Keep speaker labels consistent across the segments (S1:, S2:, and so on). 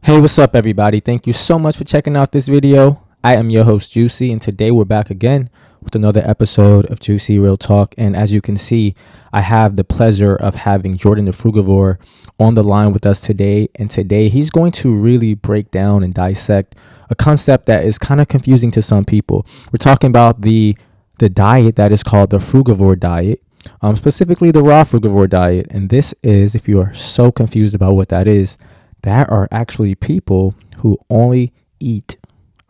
S1: Hey, what's up, everybody? Thank you so much for checking out this video. I am your host, Juicy, and today we're back again with another episode of Juicy Real Talk. And as you can see, I have the pleasure of having Jordan the Frugivore on the line with us today. And today he's going to really break down and dissect a concept that is kind of confusing to some people. We're talking about the diet that is called the Frugivore diet. Specifically the raw frugivore diet. And this is, if you are so confused about what that is, that are actually people who only eat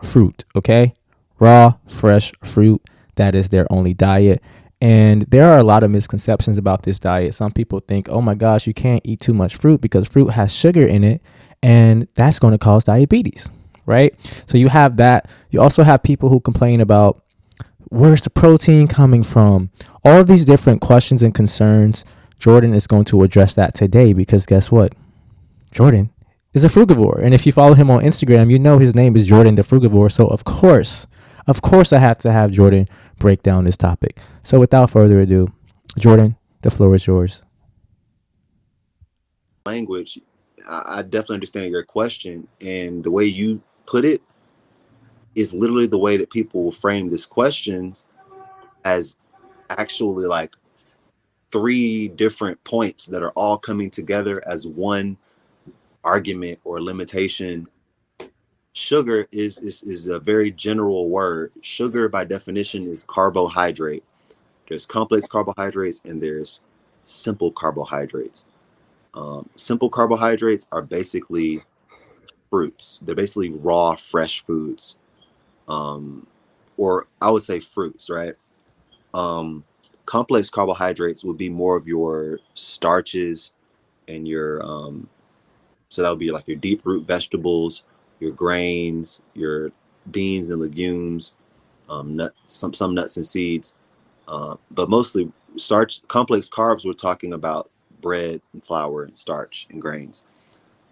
S1: fruit, okay? Raw, fresh fruit. That is their only diet. And there are a lot of misconceptions about this diet. Some people think, oh my gosh, you can't eat too much fruit because fruit has sugar in it, and that's going to cause diabetes, right? So you have that. You also have people who complain about where's the protein coming from? All of these different questions and concerns. Jordan is going to address that today because guess what? Jordan is a frugivore. And if you follow him on Instagram, you know his name is Jordan the Frugivore. So of course, I had to have Jordan break down this topic. So without further ado, Jordan, the floor is yours.
S2: Language, I definitely understand your question, and the way you put it is literally the way that people will frame this question as actually like three different points that are all coming together as one argument or limitation. Sugar is a very general word. Sugar by definition is carbohydrate. There's complex carbohydrates and there's simple carbohydrates. Simple carbohydrates are basically fruits. They're basically raw, fresh foods. Or I would say fruits, right? Complex carbohydrates would be more of your starches and your so that would be like your deep root vegetables, your grains, your beans and legumes, some nuts and seeds, but mostly starch. Complex carbs, we're talking about bread and flour and starch and grains.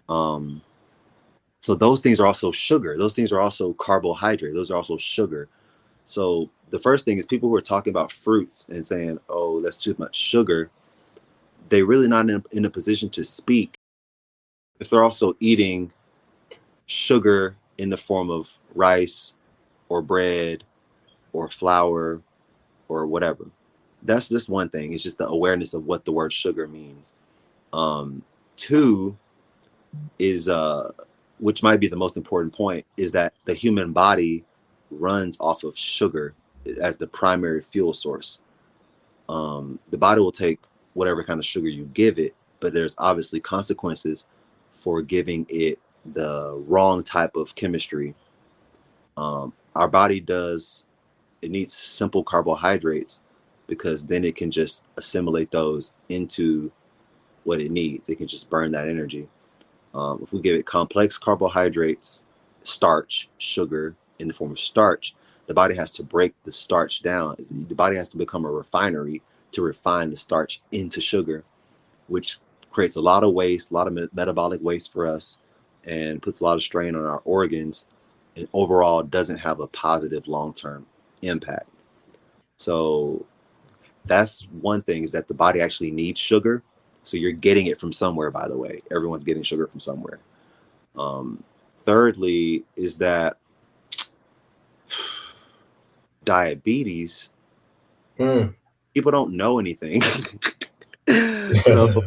S2: So those things are also sugar. Those things are also carbohydrate. Those are also sugar. So the first thing is people who are talking about fruits and saying, oh, that's too much sugar. They're really not in a position to speak if they're also eating sugar in the form of rice or bread or flour or whatever. That's just one thing. It's just the awareness of what the word sugar means. Two is, which might be the most important point, is that the human body runs off of sugar as the primary fuel source. The body will take whatever kind of sugar you give it, but there's obviously consequences for giving it the wrong type of chemistry. Our body it needs simple carbohydrates because then it can just assimilate those into what it needs. It can just burn that energy. If we give it complex carbohydrates, starch, sugar in the form of starch, the body has to break the starch down. The body has to become a refinery to refine the starch into sugar, which creates a lot of waste, a lot of metabolic waste for us, and puts a lot of strain on our organs, and overall doesn't have a positive long-term impact. So that's one thing, is that the body actually needs sugar. So you're getting it from somewhere, by the way. Everyone's getting sugar from somewhere. Thirdly is that diabetes, people don't know anything. So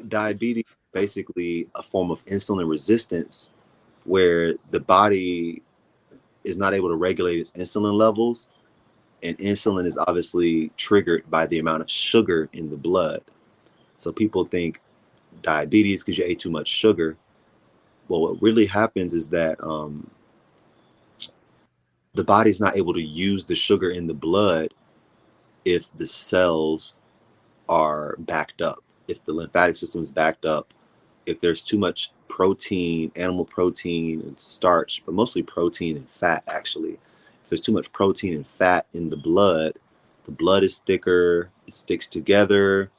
S2: diabetes is basically a form of insulin resistance where the body is not able to regulate its insulin levels, and insulin is obviously triggered by the amount of sugar in the blood. So people think diabetes because you ate too much sugar. Well, what really happens is that the body's not able to use the sugar in the blood if the cells are backed up, if the lymphatic system is backed up, if there's too much protein, animal protein and starch, but mostly protein and fat, actually. If there's too much protein and fat in the blood is thicker, it sticks together,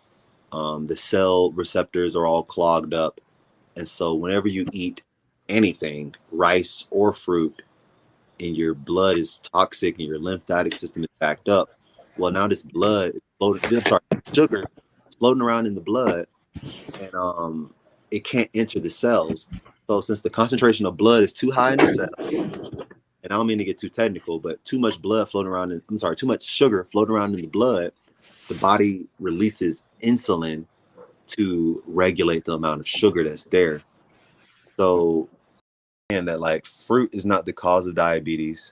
S2: the cell receptors are all clogged up. And so whenever you eat anything, rice or fruit, and your blood is toxic and your lymphatic system is backed up, well, now this blood is sugar is floating around in the blood, and it can't enter the cells. So since the concentration of blood is too high in the cell, and I don't mean to get too technical, but too much blood floating around, too much sugar floating around in the blood, the body releases insulin to regulate the amount of sugar that's there. So, and that like fruit is not the cause of diabetes.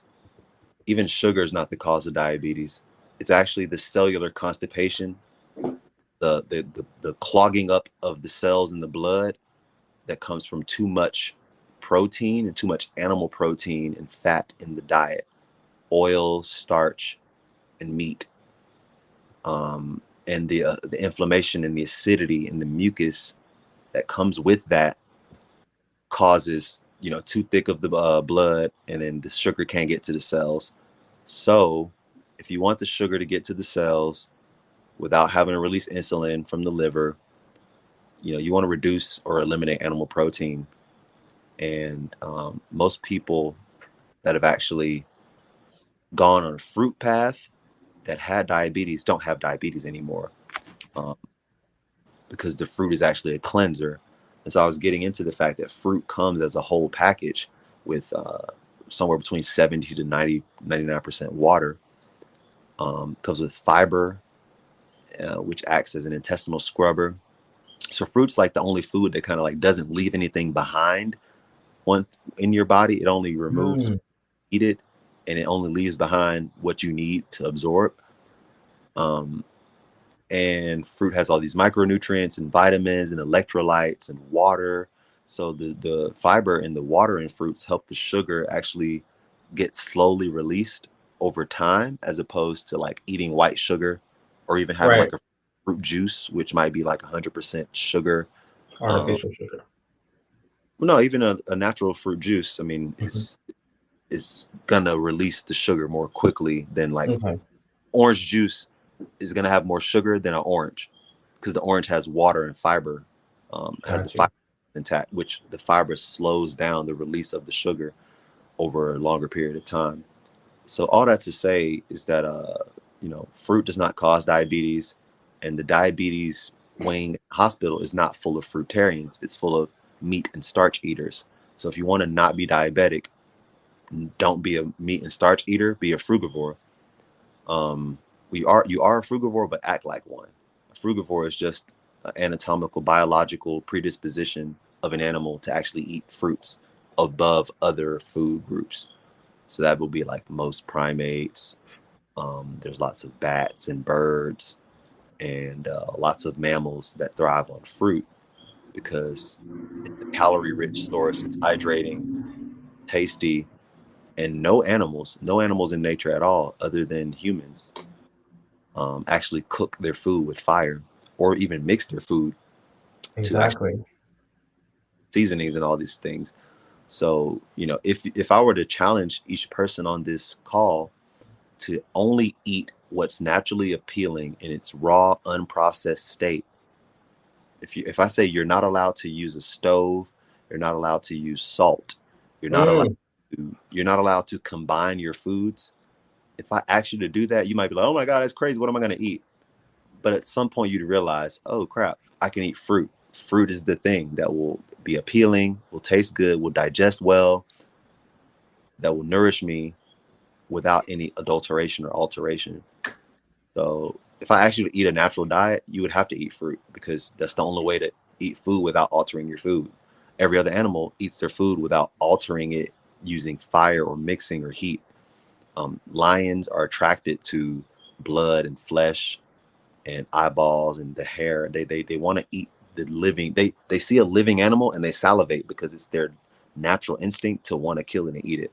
S2: Even sugar is not the cause of diabetes. It's actually the cellular constipation, the clogging up of the cells in the blood that comes from too much protein and too much animal protein and fat in the diet, oil, starch, and meat. And the inflammation and the acidity and the mucus that comes with that causes, too thick of the blood, and then the sugar can't get to the cells. So if you want the sugar to get to the cells without having to release insulin from the liver, you want to reduce or eliminate animal protein. And most people that have actually gone on a fruit path that had diabetes don't have diabetes anymore, because the fruit is actually a cleanser. And so I was getting into the fact that fruit comes as a whole package with somewhere between 70 to 99% water. Comes with fiber, which acts as an intestinal scrubber. So fruit's like the only food that kind of like doesn't leave anything behind in your body. It only removes, eat it, and it only leaves behind what you need to absorb. And fruit has all these micronutrients and vitamins and electrolytes and water. So the fiber and the water in fruits help the sugar actually get slowly released over time, as opposed to like eating white sugar or even having like a fruit juice, which might be like 100% sugar.
S1: Artificial sugar.
S2: No, even a natural fruit juice, I mean, is gonna release the sugar more quickly than like orange juice is gonna have more sugar than an orange, because the orange has water and fiber, has the fiber intact, which the fiber slows down the release of the sugar over a longer period of time. So all that to say is that fruit does not cause diabetes, and the diabetes wing hospital is not full of fruitarians. It's full of meat and starch eaters. So if you want to not be diabetic, don't be a meat and starch eater, be a frugivore. You are a frugivore, but act like one. A frugivore is just an anatomical, biological predisposition of an animal to actually eat fruits above other food groups. So that will be like most primates. There's lots of bats and birds and lots of mammals that thrive on fruit because it's a calorie-rich source. It's hydrating, tasty, and no animals in nature at all, other than humans, actually cook their food with fire or even mix their food to actually seasonings and all these things. So, if I were to challenge each person on this call to only eat what's naturally appealing in its raw, unprocessed state, if I say you're not allowed to use a stove, you're not allowed to use salt, you're not allowed to combine your foods. If I ask you to do that, you might be like, oh my God, that's crazy. What am I going to eat? But at some point you'd realize, oh crap, I can eat fruit. Fruit is the thing that will be appealing, will taste good, will digest well, that will nourish me without any adulteration or alteration. So if I asked you to eat a natural diet, you would have to eat fruit, because that's the only way to eat food without altering your food. Every other animal eats their food without altering it using fire or mixing or heat. Lions are attracted to blood and flesh and eyeballs and the hair. They want to eat the living. They see a living animal and they salivate because it's their natural instinct to want to kill it and eat it.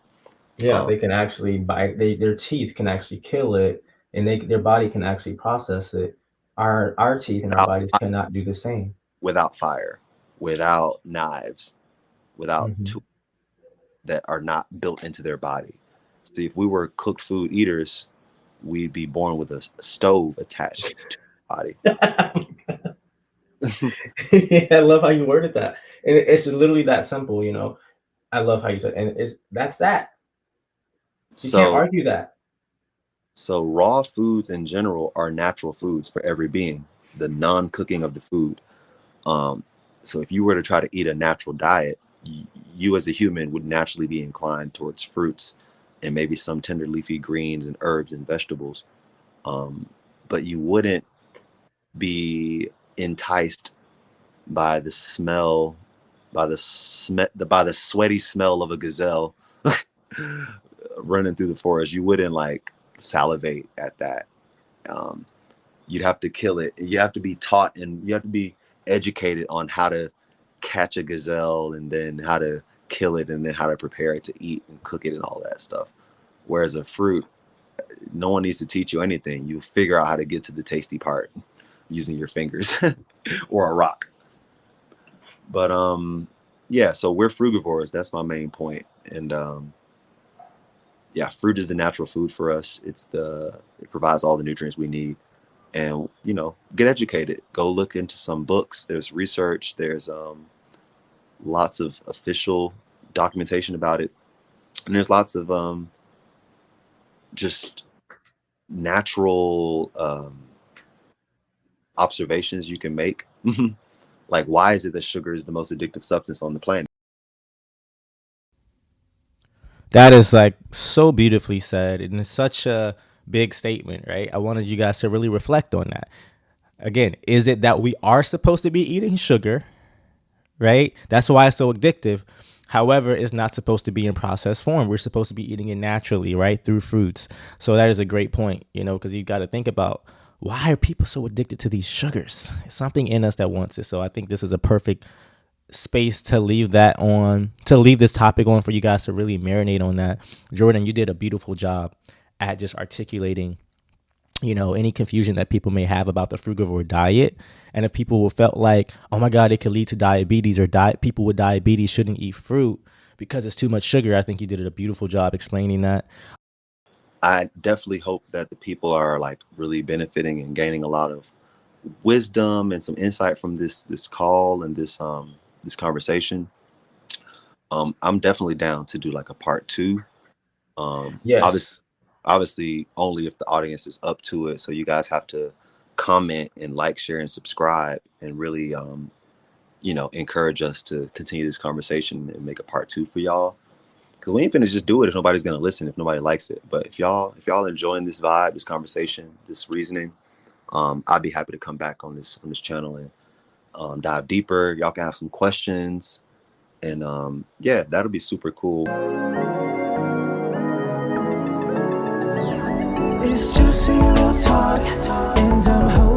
S1: Yeah, they can actually bite. Their teeth can actually kill it, and their body can actually process it. Our teeth and our bodies cannot do the same.
S2: Without fire, without knives, without tools that are not built into their body. See, if we were cooked food eaters, we'd be born with a stove attached to the body.
S1: Yeah, I love how you worded that, and it's literally that simple. I love how you said, and that's that. You can't argue that.
S2: So raw foods in general are natural foods for every being. The non-cooking of the food. So if you were to try to eat a natural diet, you as a human would naturally be inclined towards fruits and maybe some tender leafy greens and herbs and vegetables. Um, but you wouldn't be enticed by the smell, by the sweaty smell of a gazelle running through the forest. You wouldn't like salivate at that. Um, you'd have to kill it. You have to be taught and you have to be educated on how to catch a gazelle and then how to kill it and then how to prepare it to eat and cook it and all that stuff. Whereas a fruit, no one needs to teach you anything. You figure out how to get to the tasty part using your fingers or a rock. But yeah, so we're frugivores. That's my main point. And yeah, fruit is the natural food for us. It provides all the nutrients we need. And get educated. Go look into some books. There's research. There's lots of official documentation about it, and there's lots of just natural observations you can make. Like, why is it that sugar is the most addictive substance on the planet?
S1: That is like so beautifully said, and it's such a big statement, right? I wanted you guys to really reflect on that. Again, is it that we are supposed to be eating sugar, right? That's why it's so addictive. However, it's not supposed to be in processed form. We're supposed to be eating it naturally, right? Through fruits. So that is a great point, because you got to think about, why are people so addicted to these sugars? It's something in us that wants it. So I think this is a perfect space to leave this topic on for you guys to really marinate on that. Jordan, you did a beautiful job at just articulating any confusion that people may have about the frugivore diet. And if people felt like, oh my God, it could lead to diabetes, or people with diabetes shouldn't eat fruit because it's too much sugar, I think you did a beautiful job explaining that.
S2: I definitely hope that the people are like really benefiting and gaining a lot of wisdom and some insight from this call and this conversation. I'm definitely down to do like a part 2.
S1: Yes.
S2: Obviously only if the audience is up to it. So you guys have to comment and like, share, and subscribe, and really encourage us to continue this conversation and make a part 2 for y'all. Because we ain't finna just do it if nobody's gonna listen, if nobody likes it. But if y'all enjoying this vibe, this conversation, this reasoning, I'd be happy to come back on this channel and dive deeper. Y'all can have some questions, and yeah, that'll be super cool.
S3: It's Juicy Real Talk, and I'm